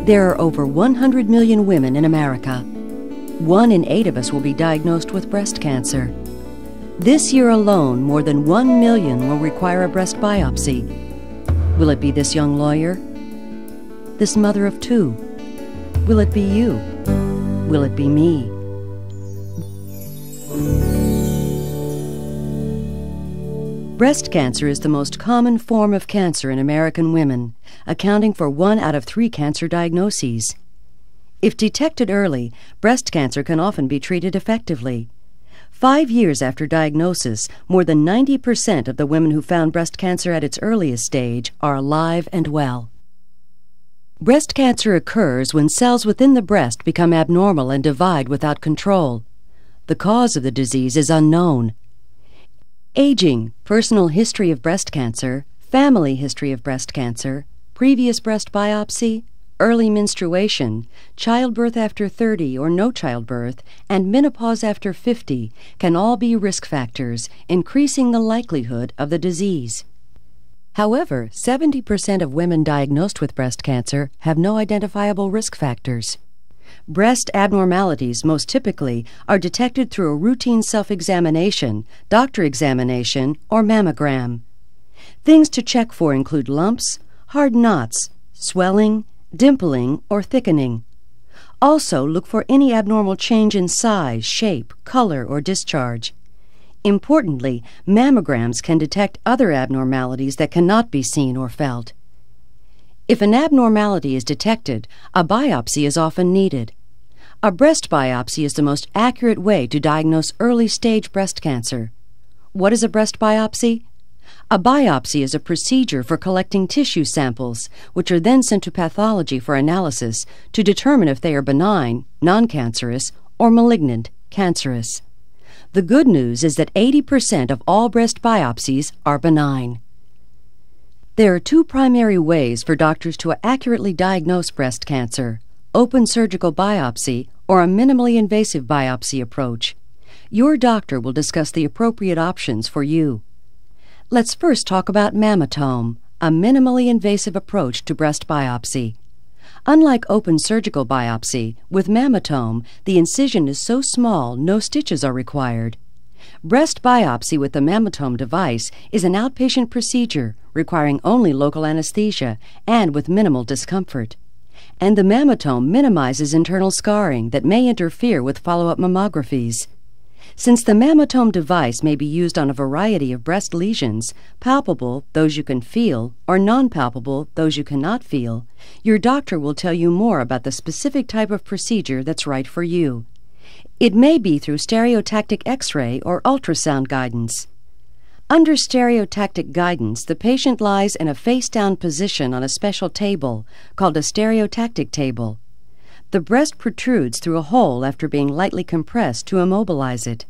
There are over 100 million women in America. 1 in 8 of us will be diagnosed with breast cancer. This year alone, more than 1 million will require a breast biopsy. Will it be this young lawyer? This mother of 2? Will it be you? Will it be me? Breast cancer is the most common form of cancer in American women, accounting for 1 out of 3 cancer diagnoses. If detected early, breast cancer can often be treated effectively. 5 years after diagnosis, more than 90% of the women who found breast cancer at its earliest stage are alive and well. Breast cancer occurs when cells within the breast become abnormal and divide without control. The cause of the disease is unknown. Aging, personal history of breast cancer, family history of breast cancer, previous breast biopsy, early menstruation, childbirth after 30 or no childbirth, and menopause after 50 can all be risk factors, increasing the likelihood of the disease. However, 70% of women diagnosed with breast cancer have no identifiable risk factors. Breast abnormalities, most typically, are detected through a routine self-examination, doctor examination, or mammogram. Things to check for include lumps, hard knots, swelling, dimpling, or thickening. Also, look for any abnormal change in size, shape, color, or discharge. Importantly, mammograms can detect other abnormalities that cannot be seen or felt. If an abnormality is detected, a biopsy is often needed. A breast biopsy is the most accurate way to diagnose early-stage breast cancer. What is a breast biopsy? A biopsy is a procedure for collecting tissue samples, which are then sent to pathology for analysis to determine if they are benign, non-cancerous, or malignant, cancerous. The good news is that 80% of all breast biopsies are benign. There are 2 primary ways for doctors to accurately diagnose breast cancer: open surgical biopsy or a minimally invasive biopsy approach. Your doctor will discuss the appropriate options for you. Let's first talk about mammotome, a minimally invasive approach to breast biopsy. Unlike open surgical biopsy, with mammotome, the incision is so small no stitches are required. Breast biopsy with the mammotome device is an outpatient procedure requiring only local anesthesia and with minimal discomfort. And the mammotome minimizes internal scarring that may interfere with follow-up mammographies. Since the mammotome device may be used on a variety of breast lesions, palpable, those you can feel, or non-palpable, those you cannot feel, your doctor will tell you more about the specific type of procedure that's right for you. It may be through stereotactic X-ray or ultrasound guidance. Under stereotactic guidance, the patient lies in a face-down position on a special table called a stereotactic table. The breast protrudes through a hole after being lightly compressed to immobilize it.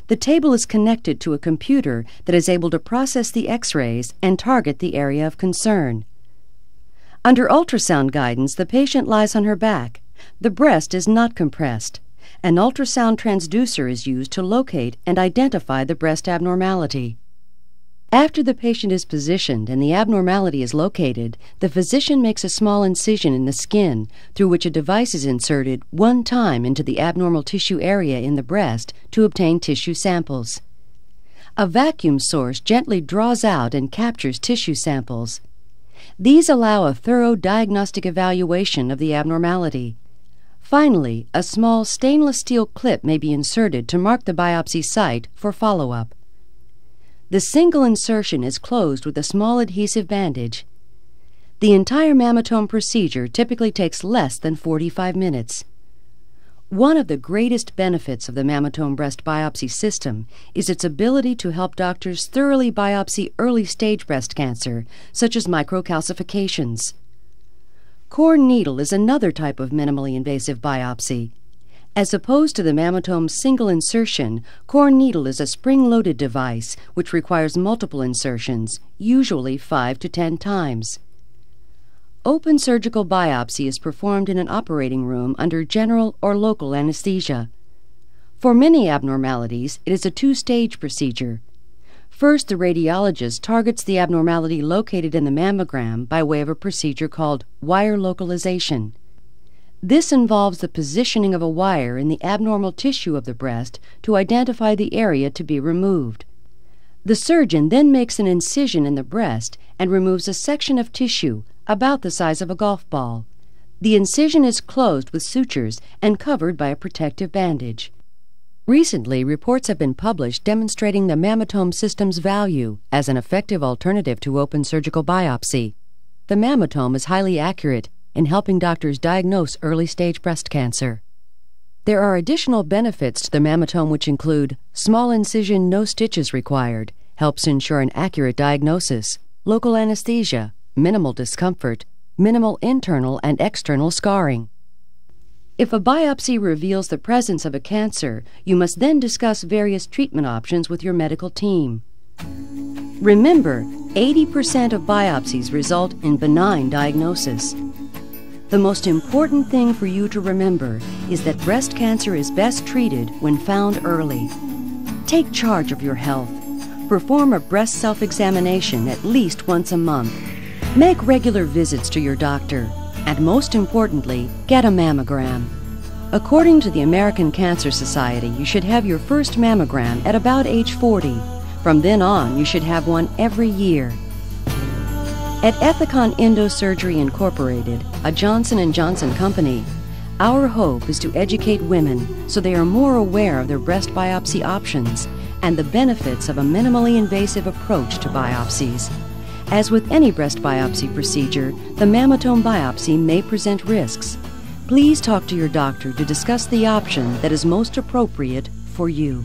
The table is connected to a computer that is able to process the X-rays and target the area of concern. Under ultrasound guidance, the patient lies on her back. The breast is not compressed. An ultrasound transducer is used to locate and identify the breast abnormality. After the patient is positioned and the abnormality is located, the physician makes a small incision in the skin through which a device is inserted 1 time into the abnormal tissue area in the breast to obtain tissue samples. A vacuum source gently draws out and captures tissue samples. These allow a thorough diagnostic evaluation of the abnormality. Finally, a small stainless steel clip may be inserted to mark the biopsy site for follow-up. The single insertion is closed with a small adhesive bandage. The entire mammotome procedure typically takes less than 45 minutes. One of the greatest benefits of the mammotome breast biopsy system is its ability to help doctors thoroughly biopsy early-stage breast cancer, such as microcalcifications. Core needle is another type of minimally invasive biopsy. As opposed to the mammotome's single insertion, core needle is a spring-loaded device which requires multiple insertions, usually 5 to 10 times. Open surgical biopsy is performed in an operating room under general or local anesthesia. For many abnormalities, it is a 2-stage procedure. First, the radiologist targets the abnormality located in the mammogram by way of a procedure called wire localization. This involves the positioning of a wire in the abnormal tissue of the breast to identify the area to be removed. The surgeon then makes an incision in the breast and removes a section of tissue about the size of a golf ball. The incision is closed with sutures and covered by a protective bandage. Recently, reports have been published demonstrating the mammatome system's value as an effective alternative to open surgical biopsy. The mammatome is highly accurate in helping doctors diagnose early-stage breast cancer. There are additional benefits to the mammatome which include small incision, no stitches required, helps ensure an accurate diagnosis, local anesthesia, minimal discomfort, minimal internal and external scarring. If a biopsy reveals the presence of a cancer, you must then discuss various treatment options with your medical team. Remember, 80% of biopsies result in benign diagnosis. The most important thing for you to remember is that breast cancer is best treated when found early. Take charge of your health. Perform a breast self-examination at least once a month. Make regular visits to your doctor. And most importantly, get a mammogram. According to the American Cancer Society, you should have your first mammogram at about age 40. From then on, you should have one every year. At Ethicon Endosurgery Incorporated, a Johnson & Johnson company, our hope is to educate women so they are more aware of their breast biopsy options and the benefits of a minimally invasive approach to biopsies. As with any breast biopsy procedure, the mammatome biopsy may present risks. Please talk to your doctor to discuss the option that is most appropriate for you.